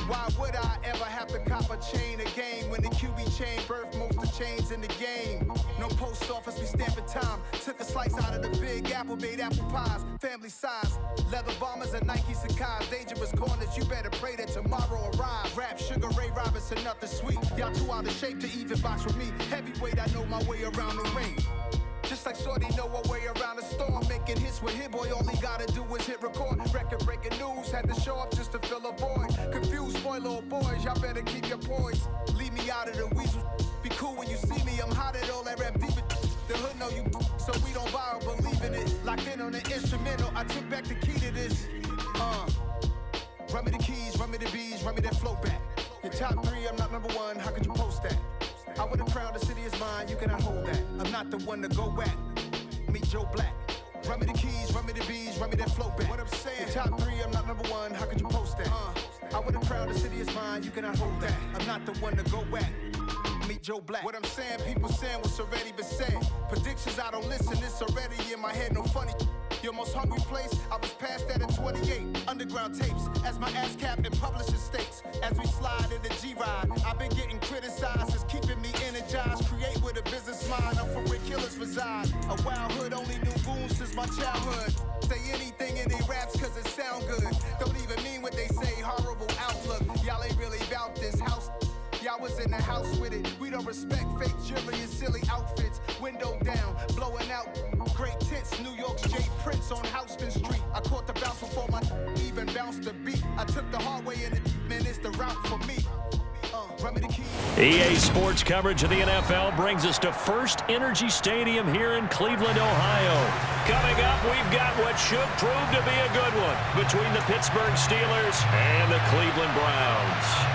Why would I ever have to cop a chain again when the QB chain birthed most of chains in the game? No post office, we stamping time. Took a slice out of the Big Apple, made apple pies, family size. Leather bombers and Nike Sacai's. Dangerous corners, you better pray that tomorrow arrives. Rap, Sugar Ray Robinson, nothing sweet. Y'all too out of shape to even box with me. Heavyweight, I know my way around the ring. Just like Shorty know her way around the storm. Making hits with Hit Boy, all he gotta do is hit record. Record-breaking news, had to show up just to fill a void. Confused boy, little boys, y'all better keep your poise. Leave me out of the weasel. Be cool when you see me, I'm hot at all that rap deep. The hood know you, so we don't borrow, believe in it. Locked in on the instrumental, I took back the key to this. Run me the keys, run me the bees, run me that flow back. Your top 3, I'm not number 1, how could you post that? I would have crowned the city is mine, you cannot hold that. I'm not the one to go back. Meet Joe Black. Run me the keys, run me the bees, run me that flow back. What I'm saying, your top 3, I'm not number 1, how could you post that? I would have crowned the city is mine, you cannot hold that. I'm not the one to go back. Meet Joe Black. What I'm saying, people saying what's already been said. Predictions, I don't listen, it's already in my head, no funny. Your most hungry place, I was past that at 28. Underground tapes, as my ass cap in publishing states. As we slide in the G-Ride, I've been getting criticized, it's keeping me energized. Create with a business mind, I'm from where killers reside. A wild hood, only knew goons since my childhood. Say anything in they raps cause it sound good. Don't even mean what they say, horrible outlook. Y'all ain't really about this house. Y'all was in the house with it. We don't respect fake jewelry and silly outfits. Window down, blowing out. Great tits, New York's J. Prince on Houston Street. I caught the bounce before my even bounced the beat. I took the hard way and it, man, it's the route for me. Run me the keys. EA Sports coverage of the NFL brings us to First Energy Stadium here in Cleveland, Ohio. Coming up, we've got what should prove to be a good one between the Pittsburgh Steelers and the Cleveland Browns.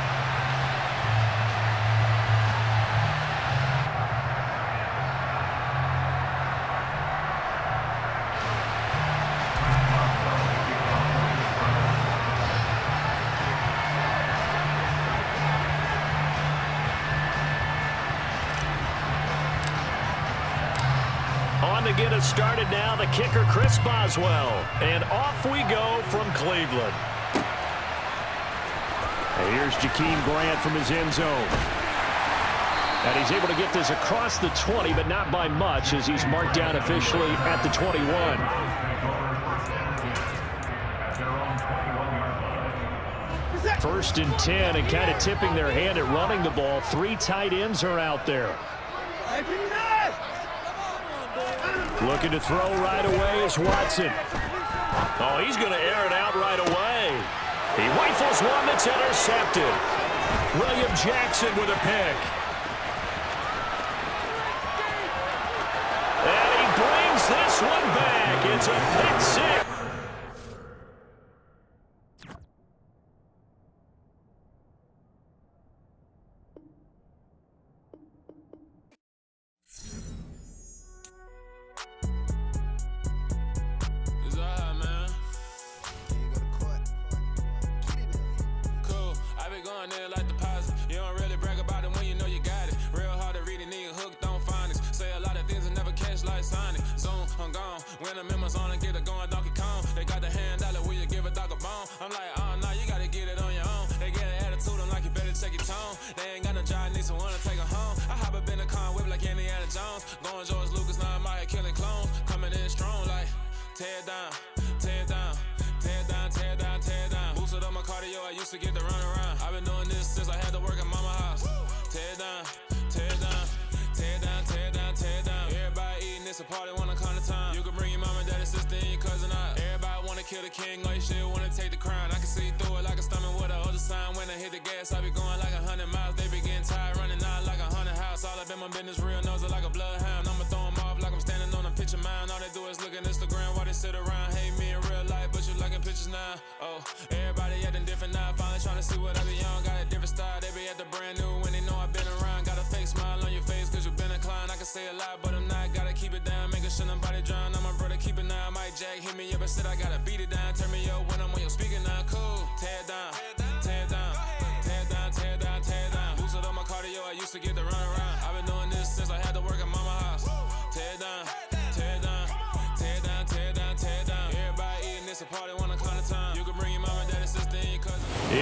To get us started now, the kicker Chris Boswell, and off we go from Cleveland. And here's Jakeem Grant from his end zone, and he's able to get this across the 20, but not by much, as he's marked down officially at the 21. First and 10, and kind of tipping their hand at running the ball. 3 tight ends are out there. Looking to throw right away is Watson. Oh, he's going to air it out right away. He rifles one that's intercepted. William Jackson with a pick. And he brings this one back. It's a pick six.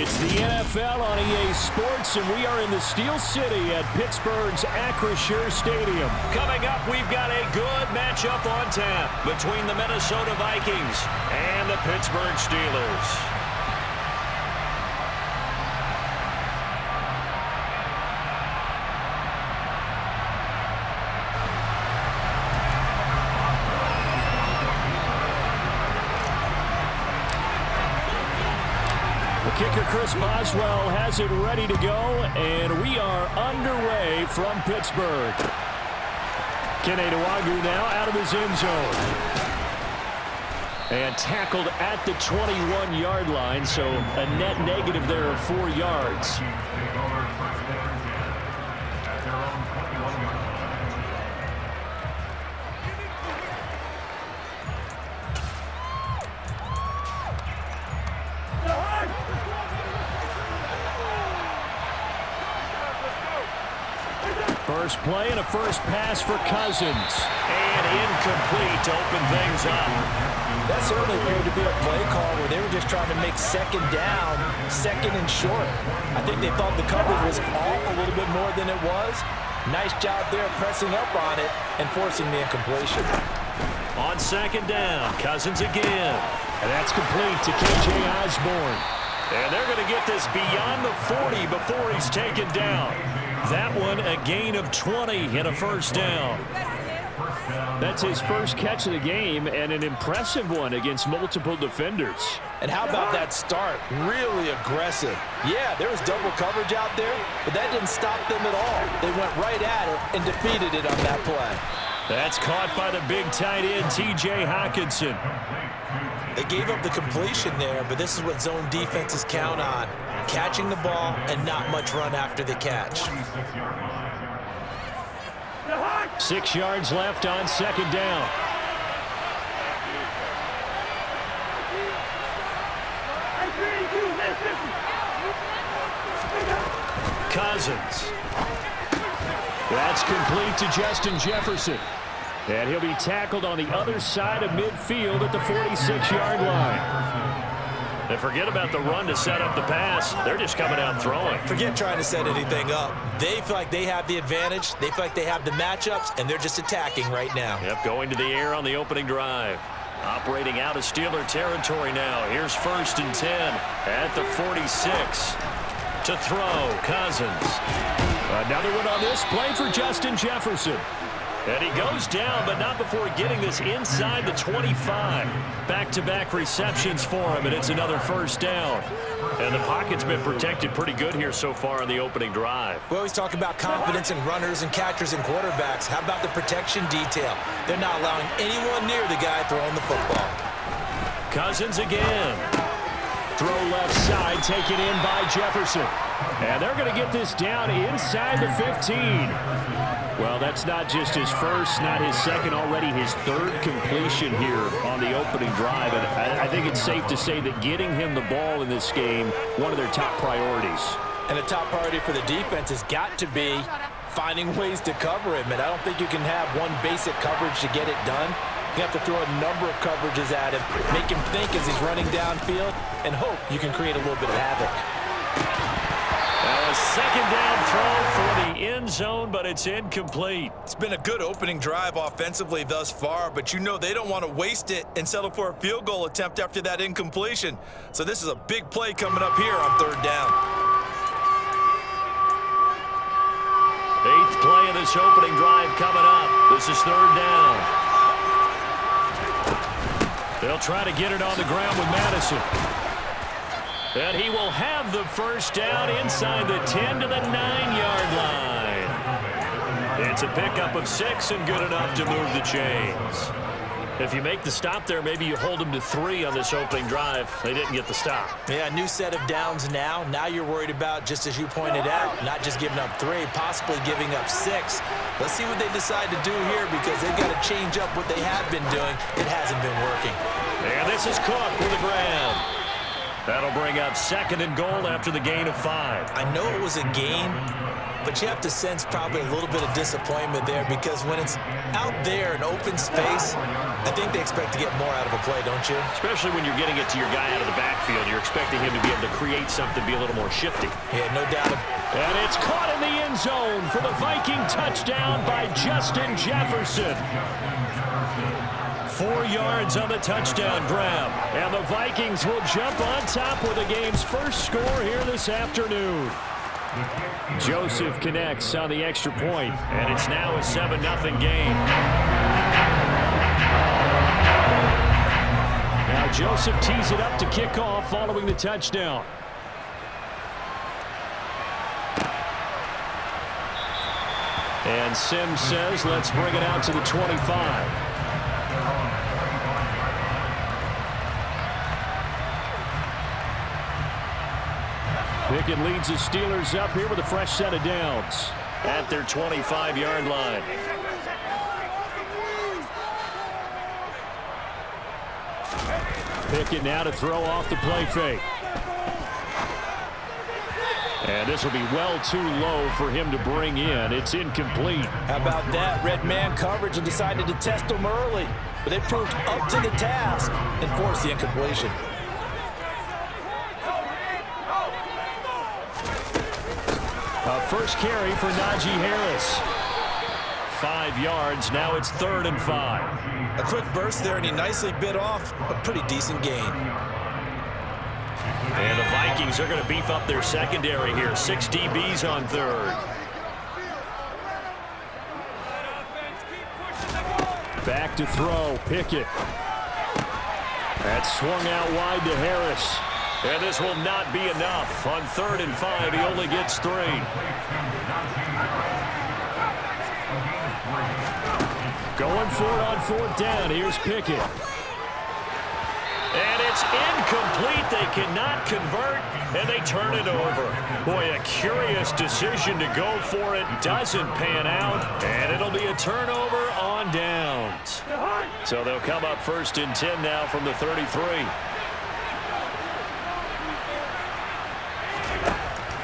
It's the NFL on EA Sports, and we are in the Steel City at Pittsburgh's Acrisure Stadium. Coming up, we've got a good matchup on tap between the Minnesota Vikings and the Pittsburgh Steelers. Kicker Chris Boswell has it ready to go, and we are underway from Pittsburgh. Kene Nwangwu now out of his end zone. And tackled at the 21-yard line, so a net negative there of 4 yards. First play and a first pass for Cousins. And incomplete to open things up. That certainly appeared to be a play call where they were just trying to make second down, second and short. I think they thought the coverage was off a little bit more than it was. Nice job there pressing up on it and forcing the incompletion. On second down, Cousins again. And that's complete to KJ Osborne. And they're going to get this beyond the 40 before he's taken down. That one, a gain of 20 and a first down. That's his first catch of the game and an impressive one against multiple defenders. And how about that start? Really aggressive. Yeah, there was double coverage out there, but that didn't stop them at all. They went right at it and defeated it on that play. That's caught by the big tight end, T.J. Hockenson. They gave up the completion there, but this is what zone defenses count on. Catching the ball and not much run after the catch. 6 yards left on second down. Cousins. That's complete to Justin Jefferson. And he'll be tackled on the other side of midfield at the 46-yard line. And forget about the run to set up the pass. They're just coming out throwing. Forget trying to set anything up. They feel like they have the advantage. They feel like they have the matchups, and they're just attacking right now. Yep, going to the air on the opening drive. Operating out of Steeler territory now. Here's 1st and 10 at the 46. To throw, Cousins. Another one on this play for Justin Jefferson. And he goes down, but not before getting this inside the 25. Back-to-back receptions for him, and it's another first down. And the pocket's been protected pretty good here so far on the opening drive. We always talk about confidence in runners and catchers and quarterbacks. How about the protection detail? They're not allowing anyone near the guy throwing the football. Cousins again. Throw left side, taken in by Jefferson. And they're going to get this down inside the 15. Well, that's not just his first, not his second, already his third completion here on the opening drive. And I think it's safe to say that getting him the ball in this game, one of their top priorities. And the top priority for the defense has got to be finding ways to cover him. And I don't think you can have one basic coverage to get it done. You have to throw a number of coverages at him, make him think as he's running downfield, and hope you can create a little bit of havoc. A second down throw for the end zone, but it's incomplete. It's been a good opening drive offensively thus far, but you know they don't want to waste it and settle for a field goal attempt after that incompletion. So this is a big play coming up here on 3rd down. 8th play of this opening drive coming up. This is 3rd down. They'll try to get it on the ground with Madison. And he will have the first down inside the 10 to the 9-yard line. It's a pickup of 6 and good enough to move the chains. If you make the stop there, maybe you hold them to 3 on this opening drive. They didn't get the stop. Yeah, new set of downs now. Now you're worried about, just as you pointed out, not just giving up 3, possibly giving up 6. Let's see what they decide to do here because they've got to change up what they have been doing. It hasn't been working. And this is Cook with a grab. That'll bring up 2nd and goal after the gain of 5. I know it was a gain, but you have to sense probably a little bit of disappointment there, because when it's out there in open space, I think they expect to get more out of a play, don't you? Especially when you're getting it to your guy out of the backfield. You're expecting him to be able to create something, be a little more shifty. Yeah, no doubt. And it's caught in the end zone for the Viking touchdown by Justin Jefferson. 4 yards on the touchdown grab. And the Vikings will jump on top with the game's first score here this afternoon. Joseph connects on the extra point, and it's now a 7-0 game. Now Joseph tees it up to kick off following the touchdown. And Sims says, let's bring it out to the 25. Pickett leads the Steelers up here with a fresh set of downs at their 25-yard line. Pickett now to throw off the play fake. And this will be well too low for him to bring in. It's incomplete. How about that? Red man coverage and decided to test them early. But they proved up to the task and forced the incompletion. A first carry for Najee Harris. 5 yards. Now it's 3rd and 5. A quick burst there, and he nicely bit off a pretty decent gain. And the Vikings are going to beef up their secondary here. 6 DBs on 3rd. Back to throw. Pickett. That's swung out wide to Harris. And this will not be enough. On 3rd and 5, he only gets 3. Going for it on 4th down. Here's Pickett. And it's incomplete. They cannot convert, and they turn it over. Boy, a curious decision to go for it. Doesn't pan out, and it'll be a turnover on downs. So they'll come up 1st and 10 now from the 33.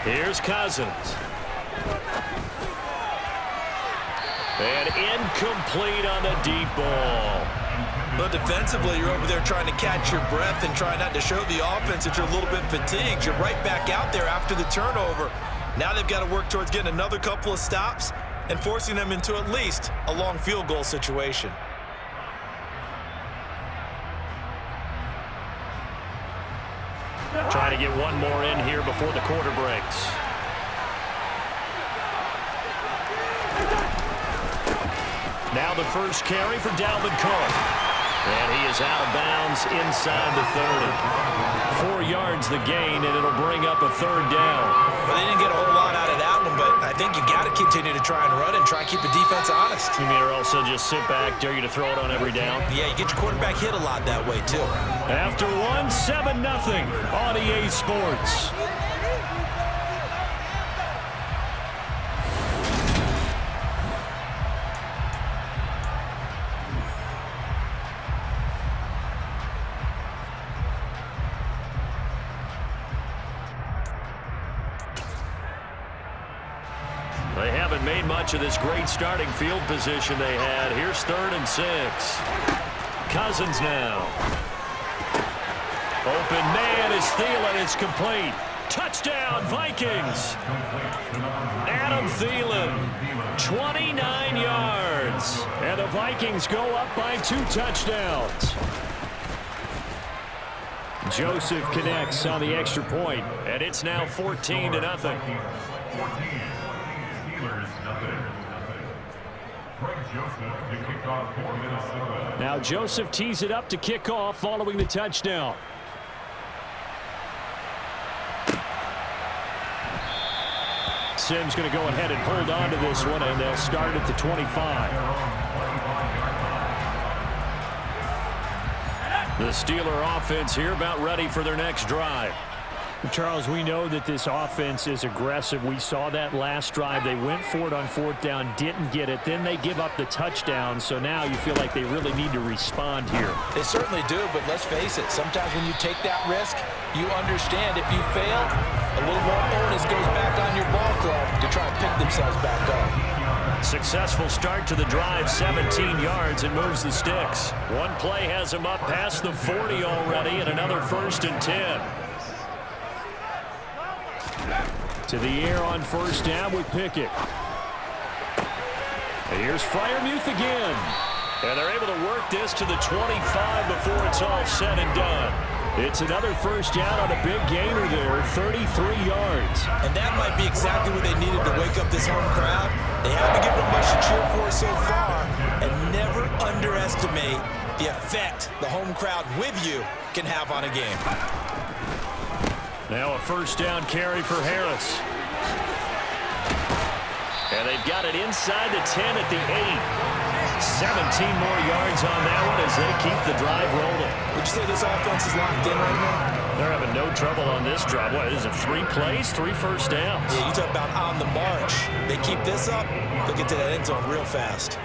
Here's Cousins. And incomplete on the deep ball. But defensively, you're over there trying to catch your breath and try not to show the offense that you're a little bit fatigued. You're right back out there after the turnover. Now they've got to work towards getting another couple of stops and forcing them into at least a long field goal situation. Trying to get one more in here before the quarter breaks. Now the first carry for Dalvin Cook. And he is out of bounds inside the 30. 4 yards the gain, and it'll bring up a 3rd down. Well, they didn't get a whole lot out of that one, but I think you got to continue to try and run and try and keep the defense honest. You mean, or also just sit back, dare you to throw it on every down? Yeah, you get your quarterback hit a lot that way, too. After one, 7-0 on EA Sports. They haven't made much of this great starting field position they had. Here's 3rd and 6. Cousins now. Open man is Thielen. It's complete. Touchdown, Vikings. Adam Thielen, 29 yards. And the Vikings go up by 2 touchdowns. Joseph connects on the extra point, and it's now 14-0. Now Joseph tees it up to kick off following the touchdown. Sims going to go ahead and hold on to this one, and they'll start at the 25. The Steeler offense here about ready for their next drive. Charles, we know that this offense is aggressive. We saw that last drive. They went for it on 4th down, didn't get it. Then they give up the touchdown. So now you feel like they really need to respond here. They certainly do, but let's face it. Sometimes when you take that risk, you understand if you fail, a little more onus goes back on your ball club to try and pick the themselves back up. Successful start to the drive, 17 yards, and moves the sticks. One play has him up past the 40 already, and another 1st and 10. To the air on 1st down with Pickett. And here's Freiermuth again. And they're able to work this to the 25 before it's all said and done. It's another 1st down on a big gainer there, 33 yards. And that might be exactly what they needed to wake up this home crowd. They haven't given them much to cheer for so far. And never underestimate the effect the home crowd with you can have on a game. Now a 1st down carry for Harris. And they've got it inside the 10 at the 8. 17 more yards on that one as they keep the drive rolling. Would you say this offense is locked in right now? They're having no trouble on this drive. What is it, 3 plays, 3 1st downs? Yeah, you talk about on the march. They keep this up, they'll get to that end zone real fast.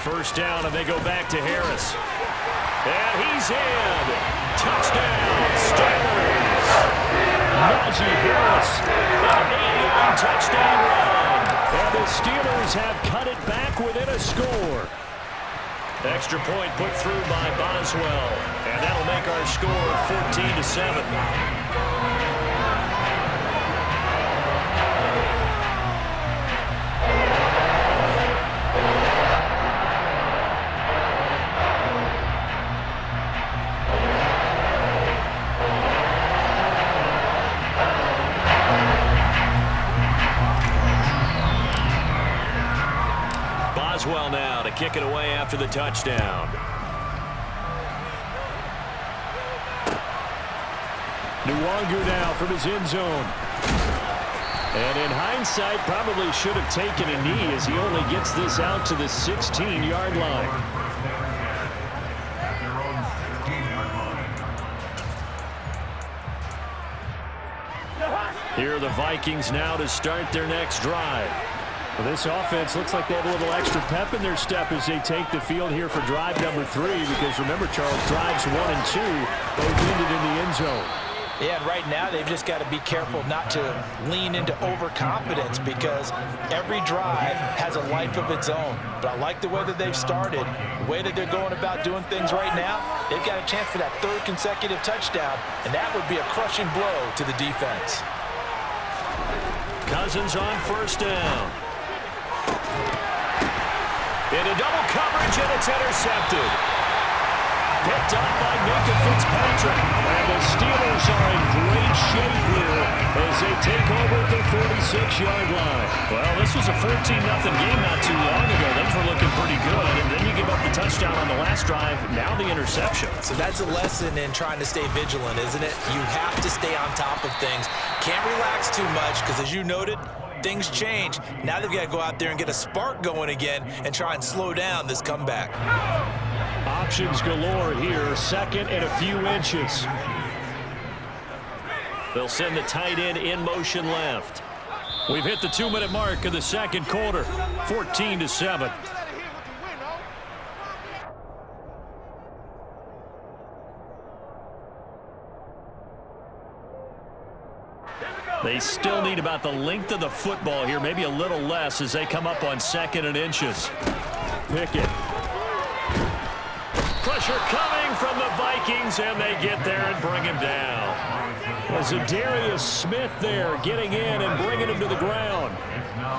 1st down, and they go back to Harris. And he's in. Touchdown, Steelers. Najee Harris, an 8-yard touchdown run. And the Steelers have cut it back within a score. Extra point put through by Boswell. And that'll make our score 14-7. Boswell now to kick it away after the touchdown. Nwangu now from his end zone. And in hindsight, probably should have taken a knee as he only gets this out to the 16-yard line. Here are the Vikings now to start their next drive. Well, this offense looks like they have a little extra pep in their step as they take the field here for drive number 3, because remember, Charles, drives 1 and 2 both ended in the end zone. Yeah, and right now they've just got to be careful not to lean into overconfidence, because every drive has a life of its own. But I like the way that they've started, the way that they're going about doing things right now. They've got a chance for that 3rd consecutive touchdown, and that would be a crushing blow to the defense. Cousins on 1st down. Into double coverage, and it's intercepted. Picked up by Minkah Fitzpatrick. And the Steelers are in great shape here as they take over at the 46-yard line. Well, this was a 14-0 game not too long ago. Those were looking pretty good. And then you give up the touchdown on the last drive. Now the interception. So that's a lesson in trying to stay vigilant, isn't it? You have to stay on top of things. Can't relax too much, because as you noted, things change. Now they've got to go out there and get a spark going again and try and slow down this comeback. Options galore here. 2nd and a few inches. They'll send the tight end in motion left. We've hit the 2-minute mark of the 2nd quarter. 14-7. They still need about the length of the football here, maybe a little less as they come up on 2nd and inches. Pickett. Pressure coming from the Vikings, and they get there and bring him down. Was Zadarius Smith there getting in and bringing him to the ground.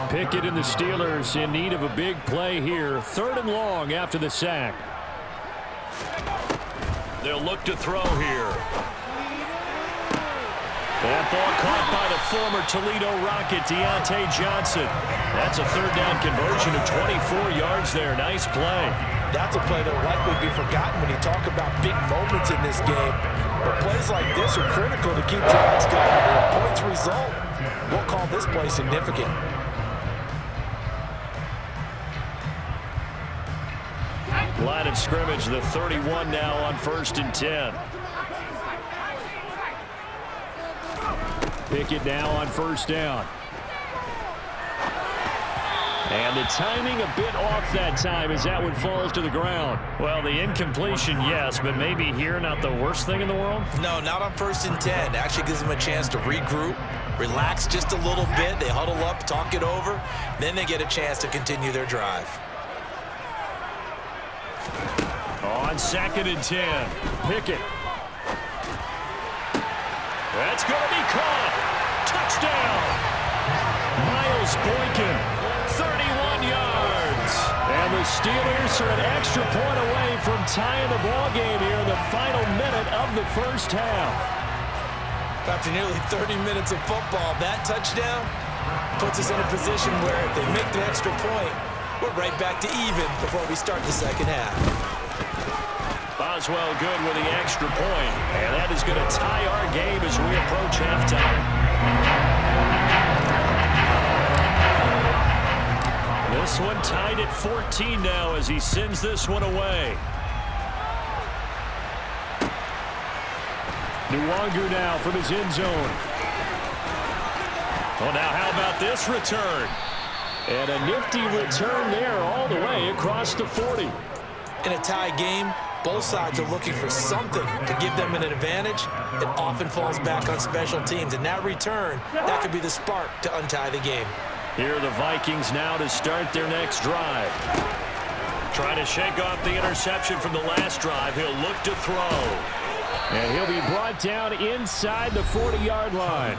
Pickett and the Steelers in need of a big play here. 3rd and long after the sack. They'll look to throw here. That ball caught by the former Toledo Rocket, Deontay Johnson. That's a 3rd down conversion of 24 yards there. Nice play. That's a play that will likely be forgotten when you talk about big moments in this game. But plays like this are critical to keep drives going. And a points result, we'll call this play significant. Line of scrimmage, the 31 now on 1st and 10. Pickett now on 1st down. And the timing a bit off that time as that one falls to the ground. Well, the incompletion, yes, but maybe here not the worst thing in the world? No, not on 1st and 10. Actually gives them a chance to regroup, relax just a little bit. They huddle up, talk it over. Then they get a chance to continue their drive. On 2nd and 10, Pickett. That's going to be caught. Touchdown. Miles Boykin, 31 yards. And the Steelers are an extra point away from tying the ball game here in the final minute of the first half. After nearly 30 minutes of football, that touchdown puts us in a position where if they make the extra point, we're right back to even before we start the second half. Boswell good with the extra point, and that is going to tie our game as we approach halftime. This one tied at 14 now as he sends this one away. Nwangu now from his end zone. Well, now how about this return? And a nifty return there all the way across the 40. In a tie game, both sides are looking for something to give them an advantage. It often falls back on special teams. And that return, that could be the spark to untie the game. Here are the Vikings now to start their next drive. Trying to shake off the interception from the last drive. He'll look to throw. And he'll be brought down inside the 40-yard line.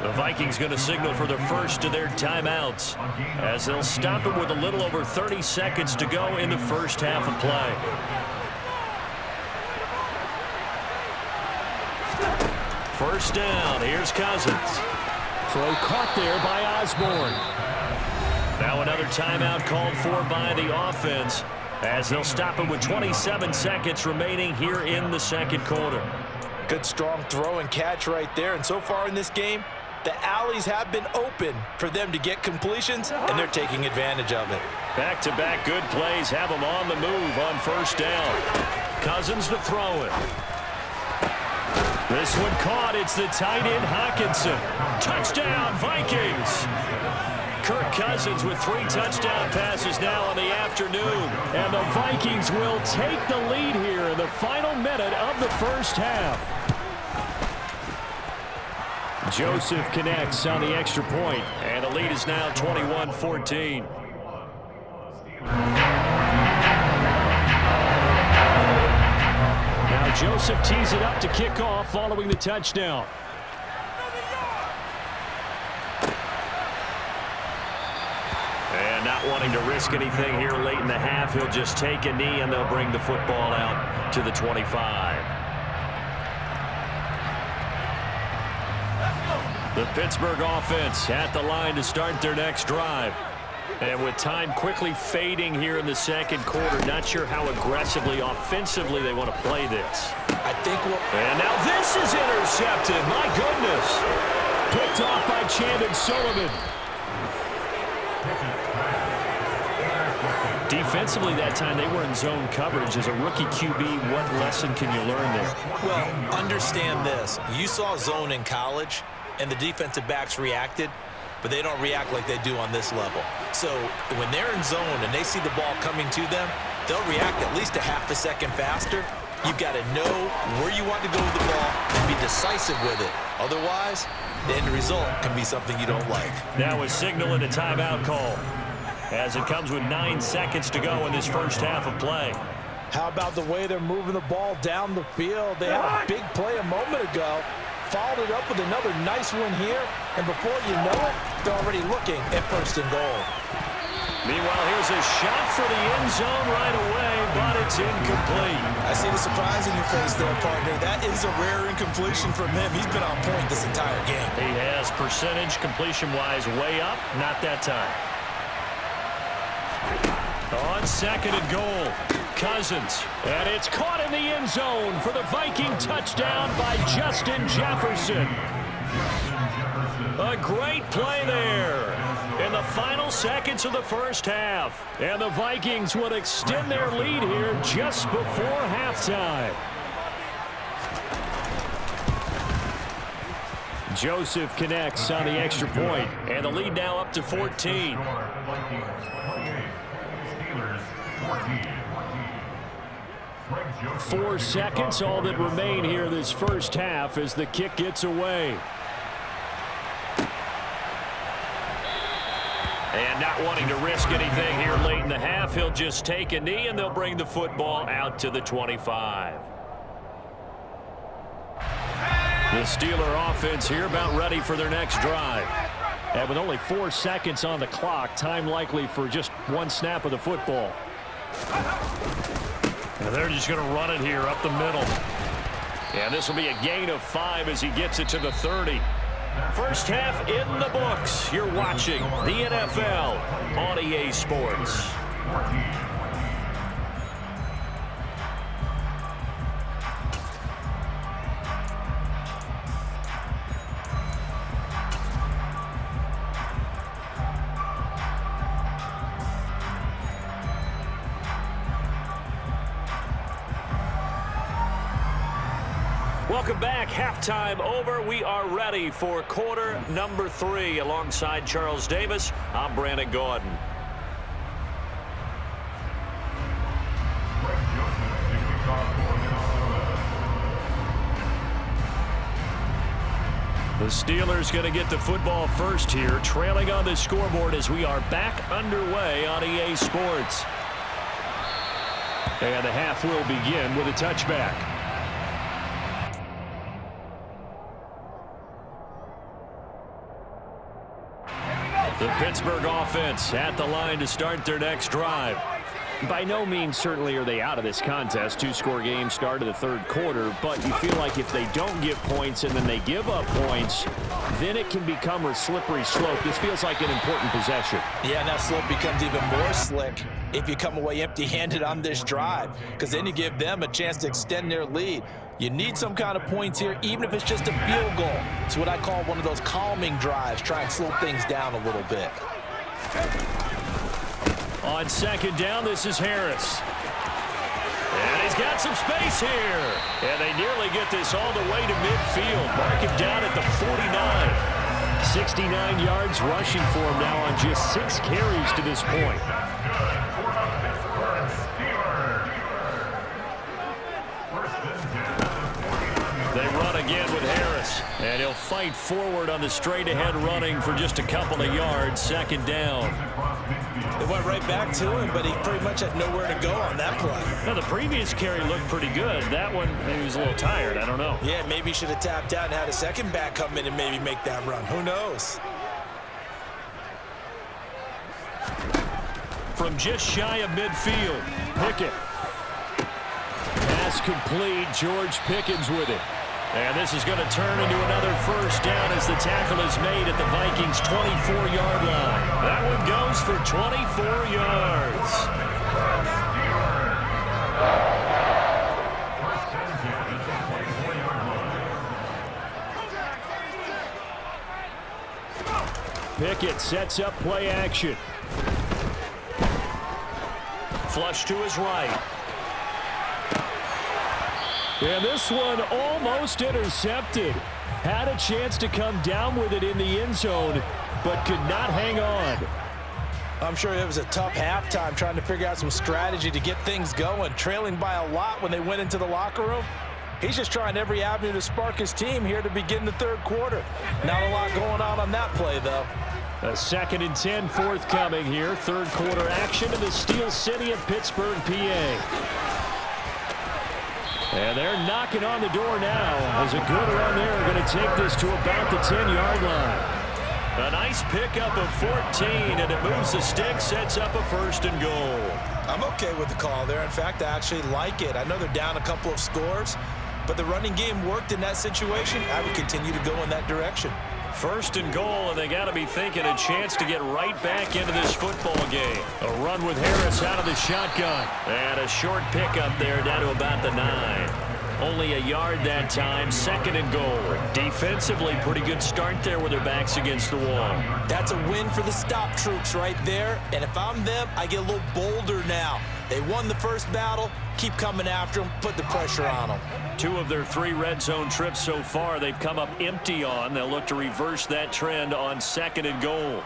The Vikings going to signal for the first of their timeouts as they'll stop it with a little over 30 seconds to go in the first half of play. First down. Here's Cousins. Throw caught there by Osborne. Now another timeout called for by the offense as they'll stop it with 27 seconds remaining here in the second quarter. Good strong throw and catch right there. And so far in this game, the alleys have been open for them to get completions, and they're taking advantage of it. Back-to-back good plays have them on the move on first down. Cousins to throw it. This one caught. It's the tight end Hockenson. Touchdown, Vikings. Kirk Cousins with 3 touchdown passes now on the afternoon. And the Vikings will take the lead here in the final minute of the first half. Joseph connects on the extra point, and the lead is now 21-14. Now Joseph tees it up to kick off following the touchdown. And not wanting to risk anything here late in the half, he'll just take a knee, and they'll bring the football out to the 25. The Pittsburgh offense at the line to start their next drive. And with time quickly fading here in the second quarter, not sure how aggressively, offensively they want to play this. And now this is intercepted. My goodness. Picked off by Chandon Sullivan. Defensively that time, they were in zone coverage. As a rookie QB, what lesson can you learn there? Well, understand this. You saw zone in college, and the defensive backs reacted, but they don't react like they do on this level. So when they're in zone and they see the ball coming to them, they'll react at least a half a second faster. You've got to know where you want to go with the ball and be decisive with it. Otherwise, the end result can be something you don't like. Now a signal and a timeout call as it comes with 9 seconds to go in this first half of play. How about the way they're moving the ball down the field? They had a big play a moment ago. Followed it up with another nice one here, and before you know it, they're already looking at first and goal. Meanwhile, here's a shot for the end zone right away, but it's incomplete. I see the surprise in your face there, partner. That is a rare incompletion from him. He's been on point this entire game. He has percentage completion-wise way up, not that time. On second and goal, Cousins. And it's caught in the end zone for the Viking touchdown by Justin Jefferson. A great play there in the final seconds of the first half. And the Vikings will extend their lead here just before halftime. Joseph connects on the extra point, and the lead now up to 14. 4 seconds, all that remain here this first half as the kick gets away. And not wanting to risk anything here late in the half, he'll just take a knee, and they'll bring the football out to the 25. The Steeler offense here about ready for their next drive. And with only 4 seconds on the clock, time likely for just one snap of the football. And they're just going to run it here up the middle. And this will be a gain of 5 as he gets it to the 30. First half in the books. You're watching the NFL on EA Sports. Welcome back. Halftime over. We are ready for quarter number 3. Alongside Charles Davis, I'm Brandon Gaudin. The Steelers going to get the football first here, trailing on the scoreboard as we are back underway on EA Sports. And the half will begin with a touchback. The Pittsburgh offense at the line to start their next drive. By no means certainly are they out of this contest. 2-score game start of the third quarter, but you feel like if they don't get points and then they give up points, then it can become a slippery slope. This feels like an important possession. Yeah, and that slope becomes even more slick if you come away empty-handed on this drive, because then you give them a chance to extend their lead. You need some kind of points here, even if it's just a field goal. It's what I call one of those calming drives. Try and slow things down a little bit. On second down, this is Harris. And he's got some space here. And they nearly get this all the way to midfield. Mark him down at the 49. 69 yards rushing for him now on just 6 carries to this point. They run again with Harris, and he'll fight forward on the straight-ahead running for just a couple of yards. Second down. They went right back to him, but he pretty much had nowhere to go on that play. Now, the previous carry looked pretty good. That one, maybe he was a little tired. I don't know. Yeah, maybe he should have tapped out and had a second back come in and maybe make that run. Who knows? From just shy of midfield, Pickett. Pass complete. George Pickens with it. And this is going to turn into another first down as the tackle is made at the Vikings' 24-yard line. That one goes for 24 yards. Pickett sets up play action. Flush to his right. And this one almost intercepted. Had a chance to come down with it in the end zone, but could not hang on. I'm sure it was a tough halftime trying to figure out some strategy to get things going. Trailing by a lot when they went into the locker room. He's just trying every avenue to spark his team here to begin the third quarter. Not a lot going on that play, though. A 2nd and 10 forthcoming here. Third quarter action in the Steel City of Pittsburgh, PA. And they're knocking on the door now as a good run there. Going to take this to about the 10-yard line. A nice pickup of 14, and it moves the stick, sets up a 1st and goal. I'm okay with the call there. In fact, I actually like it. I know they're down a couple of scores, but the running game worked in that situation. I would continue to go in that direction. 1st and goal, and they got to be thinking a chance to get right back into this football game. A run with Harris out of the shotgun. And a short pickup there down to about the 9. Only a yard that time. 2nd and goal. Defensively, pretty good start there with their backs against the wall. That's a win for the stop troops right there. And if I'm them, I get a little bolder now. They won the first battle. Keep coming after them. Put the pressure on them. 2 of their 3 red zone trips so far they've come up empty on. They'll look to reverse that trend on 2nd and goal.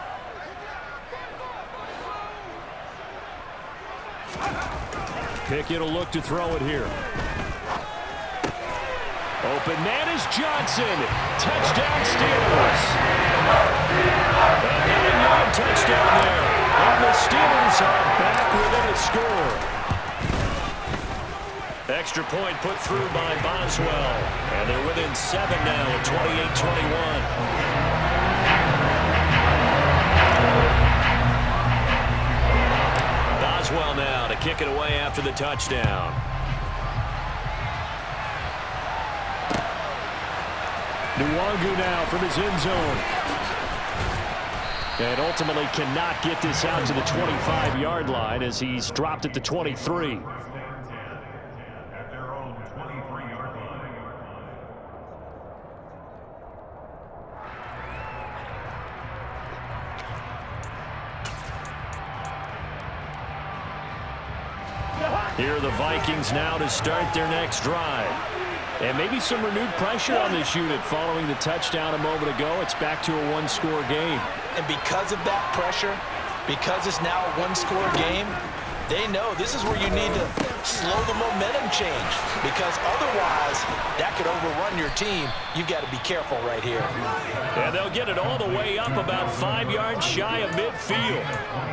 Pickett will look to throw it here. Open man is Johnson. Touchdown Steelers. A 9-yard touchdown there. And the Steelers are back within a score. Extra point put through by Boswell. And they're within 7 now at 28-21. Boswell now to kick it away after the touchdown. Nwangu now from his end zone. And ultimately cannot get this out to the 25-yard line as he's dropped at the 23. Here are the Vikings now to start their next drive. And maybe some renewed pressure on this unit following the touchdown a moment ago. It's back to a 1-score game. And because of that pressure, because it's now a 1-score game, they know this is where you need to slow the momentum change, because otherwise that could overrun your team. You've got to be careful right here. And they'll get it all the way up about 5 yards shy of midfield.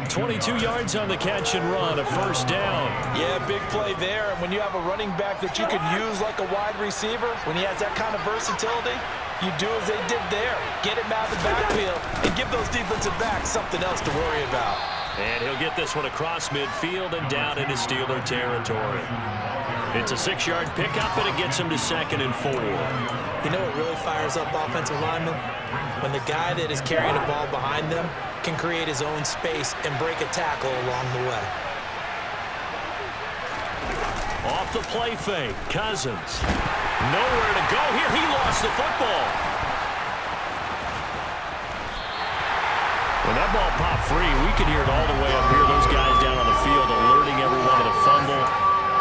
22 yards on the catch and run, a first down. Yeah, big play there. And when you have a running back that you could use like a wide receiver, when he has that kind of versatility, you do as they did there. Get him out of the backfield and give those defensive backs something else to worry about. And he'll get this one across midfield and down into Steeler territory. It's a 6-yard pickup, and it gets him to 2nd and 4. You know what really fires up offensive linemen? When the guy that is carrying the ball behind them can create his own space and break a tackle along the way. Off the play fake, Cousins. Nowhere to go here. He lost the football. When that ball popped free, we could hear it all the way up here. Those guys down on the field alerting everyone of the fumble.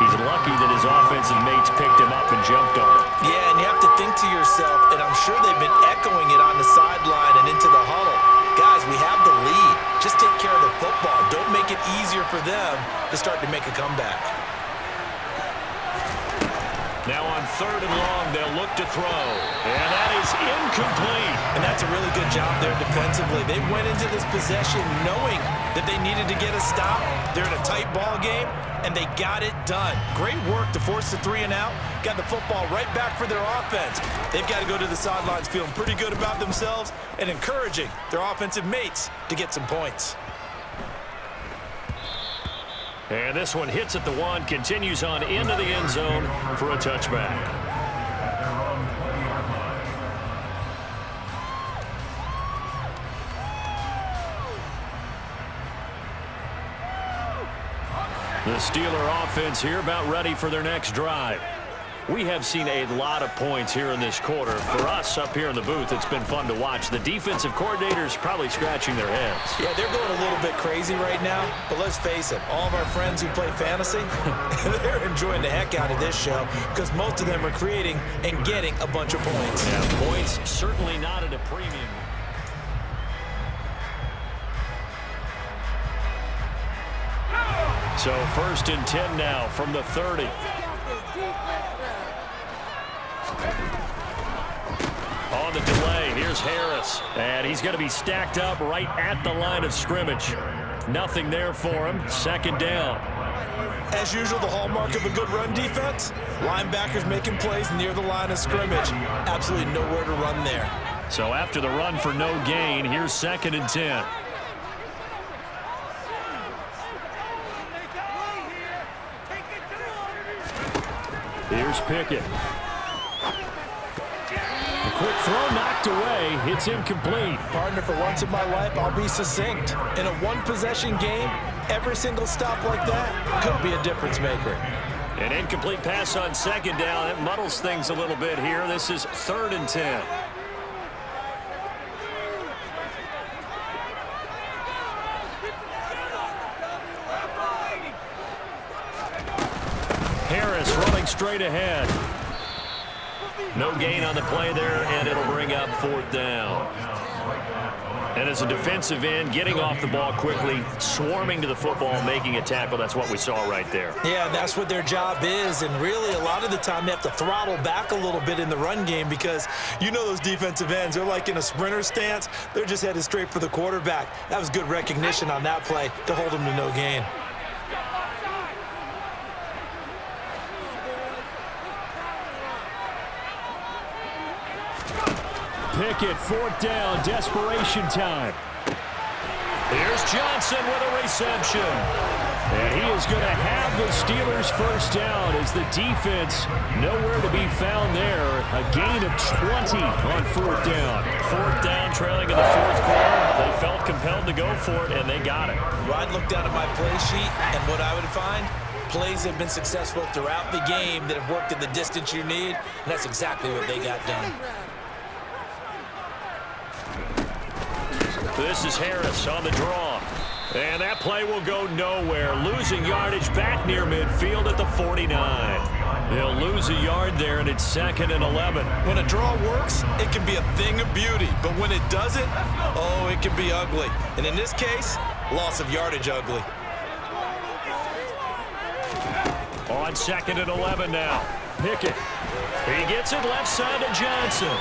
He's lucky that his offensive mates picked him up and jumped on it. Yeah, and you have to think to yourself, and I'm sure they've been echoing it on the sideline and into the huddle. Guys, we have the lead. Just take care of the football. Don't make it easier for them to start to make a comeback. Now on 3rd and long, they'll look to throw. And that is incomplete. And that's a really good job there defensively. They went into this possession knowing that they needed to get a stop. They're in a tight ball game, and they got it done. Great work to force the 3 and out. Got the football right back for their offense. They've got to go to the sidelines feeling pretty good about themselves and encouraging their offensive mates to get some points. And this one hits at the 1, continues on into the end zone for a touchback. The Steeler offense here about ready for their next drive. We have seen a lot of points here in this quarter. For us up here in the booth, it's been fun to watch. The defensive coordinators probably scratching their heads. Yeah, they're going a little bit crazy right now, but let's face it, all of our friends who play fantasy, they're enjoying the heck out of this show because most of them are creating and getting a bunch of points. Yeah, points certainly not at a premium. So 1st and 10 now from the 30. On the delay, here's Harris. And he's going to be stacked up right at the line of scrimmage. Nothing there for him. 2nd down. As usual, the hallmark of a good run defense, linebackers making plays near the line of scrimmage. Absolutely nowhere to run there. So after the run for no gain, here's 2nd and 10. Here's Pickett. A quick throw knocked away. It's incomplete. Partner, for once in my life, I'll be succinct. In a one-possession game, every single stop like that could be a difference maker. An incomplete pass on 2nd down. It muddles things a little bit here. This is 3rd and 10. straight ahead. No gain on the play there, and it'll bring up 4th down. And as a defensive end, getting off the ball quickly, swarming to the football, making a tackle, that's what we saw right there. Yeah, that's what their job is, and really a lot of the time they have to throttle back a little bit in the run game because you know those defensive ends, they're like in a sprinter stance. They're just headed straight for the quarterback. That was good recognition on that play to hold them to no gain. Pickett, 4th down, desperation time. Here's Johnson with a reception. And he is going to have the Steelers' first down as the defense nowhere to be found there. A gain of 20 on 4th down. 4th down, trailing in the 4th quarter. They felt compelled to go for it, and they got it. Rod looked down at my play sheet, and what I would find, plays have been successful throughout the game that have worked in the distance you need, and that's exactly what they got done. This is Harris on the draw. And that play will go nowhere. Losing yardage back near midfield at the 49. They'll lose a yard there, and it's 2nd and 11. When a draw works, it can be a thing of beauty. But when it doesn't, oh, it can be ugly. And in this case, loss of yardage ugly. On 2nd and 11 now. Pickett. He gets it left side to Johnson.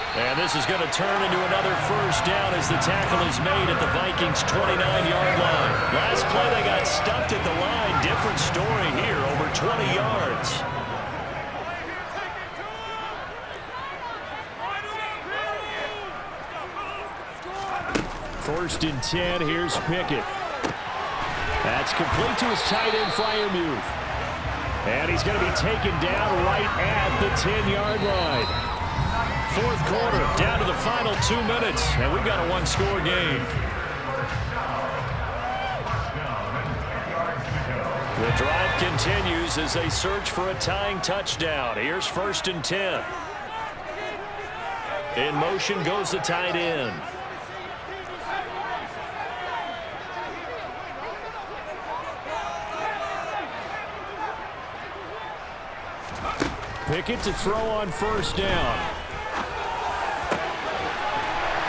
And this is going to turn into another first down as the tackle is made at the Vikings' 29-yard line. Last play, they got stuffed at the line. Different story here, over 20 yards. First and 10, here's Pickett. That's complete to his tight end, Freiermuth. And he's going to be taken down right at the 10-yard line. 4th quarter, down to the final 2 minutes, and we've got a one-score game. The drive continues as they search for a tying touchdown. Here's 1st and 10. In motion goes the tight end. Pickett to throw on 1st down.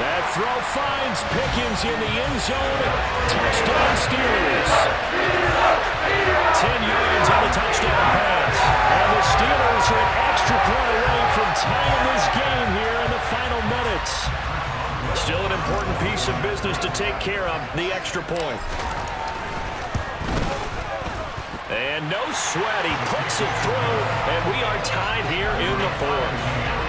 That throw finds Pickens in the end zone. Touchdown Steelers. 10 yards on the touchdown pass. And the Steelers are an extra point away from tying this game here in the final minutes. Still an important piece of business to take care of, the extra point. And no sweat, he puts it through, and we are tied here in the 4th.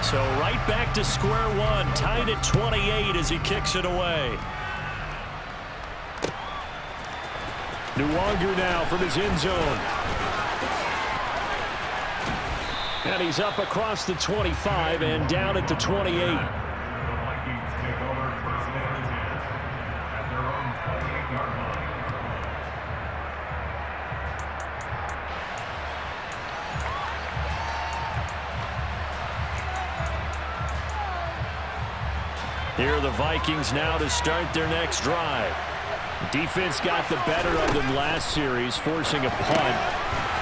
So right back to square one, tied at 28 as he kicks it away. Nwangu now from his end zone. And he's up across the 25 and down at the 28. Here are the Vikings now to start their next drive. Defense got the better of them last series, forcing a punt.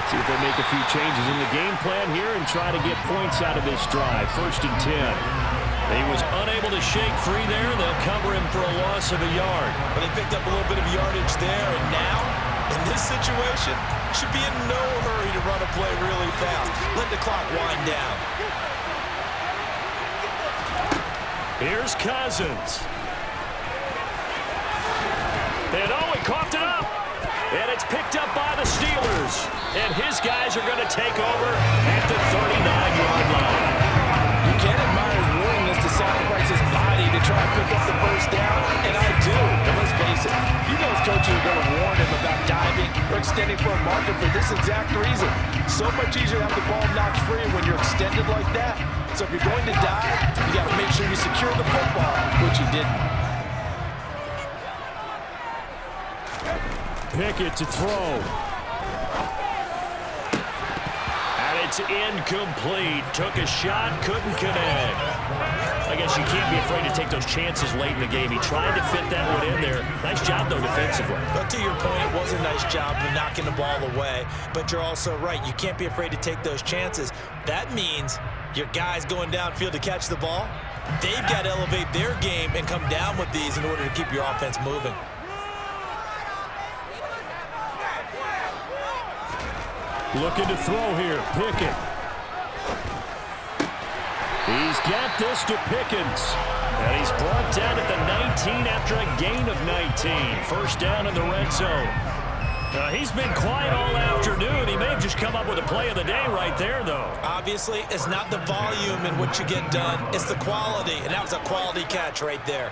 See if they make a few changes in the game plan here and try to get points out of this drive. 1st and 10. He was unable to shake free there. They'll cover him for a loss of a yard. But they picked up a little bit of yardage there, and now, in this situation, should be in no hurry to run a play really fast. Let the clock wind down. Here's Cousins. And he coughed it up. And it's picked up by the Steelers. And his guys are going to take over at the 39-yard line. You can't admire his willingness to sacrifice his body to try and pick up the first down. And I do. And let's face it, you know his coaches are going to warn him about diving or extending for a marker for this exact reason. So much easier to have the ball knocked free when you're extended like that. So if you're going to dive, you got to make sure you secure the football, which he didn't. Pickett to throw. It's incomplete. Took a shot, couldn't connect. I guess you can't be afraid to take those chances late in the game. He tried to fit that one in there. Nice job, though, defensively. But to your point, it was a nice job of knocking the ball away. But you're also right. You can't be afraid to take those chances. That means your guys going downfield to catch the ball, they've got to elevate their game and come down with these in order to keep your offense moving. Looking to throw here. Pickett. He's got this to Pickens. And he's brought down at the 19 after a gain of 19. First down in the red zone. He's been quiet all afternoon. He may have just come up with a play of the day right there, though. Obviously, it's not the volume in which you get done. It's the quality, and that was a quality catch right there.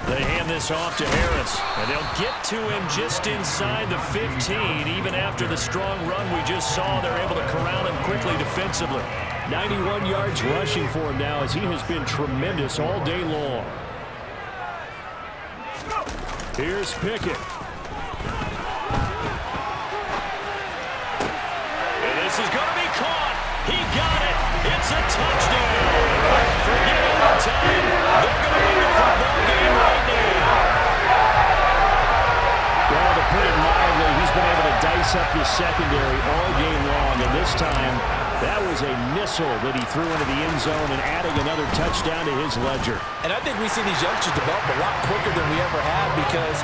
They hand this off to Harris, and they'll get to him just inside the 15. Even after the strong run we just saw, they're able to corral him quickly defensively. 91 yards rushing for him now as he has been tremendous all day long. Here's Pickett. And this is going to be caught. He got it. It's a touchdown. Forget overtime. They're going to win the football game right now. Well, to put it mildly, he's been able to dice up this secondary all game long, and this time that was a missile that he threw into the end zone and adding another touchdown to his ledger. And I think we see these youngsters develop a lot quicker than we ever have because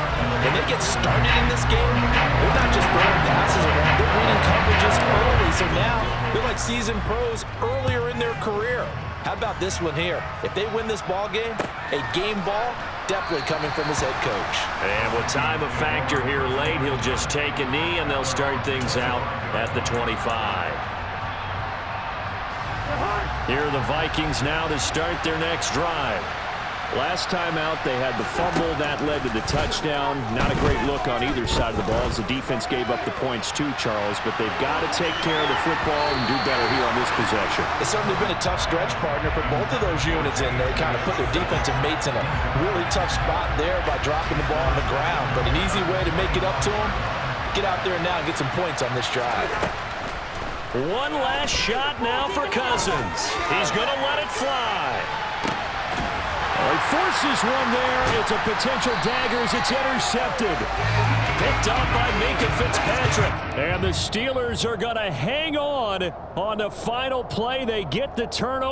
when they get started in this game, they're not just throwing passes around, they're reading coverages early. So now they're like seasoned pros earlier in their career. How about this one here? If they win this ball game, a game ball definitely coming from his head coach. And with time a factor here late, he'll just take a knee and they'll start things out at the 25. Here are the Vikings now to start their next drive. Last time out, they had the fumble. That led to the touchdown. Not a great look on either side of the ball as the defense gave up the points too, Charles. But they've got to take care of the football and do better here on this possession. It's certainly been a tough stretch, partner, for both of those units, and they kind of put their defensive mates in a really tough spot there by dropping the ball on the ground. But an easy way to make it up to them, get out there now and get some points on this drive. One last shot now for Cousins. He's going to let it fly. He forces one there. It's a potential dagger as it's intercepted. Picked up by Minkah Fitzpatrick. And the Steelers are going to hang on the final play. They get the turnover.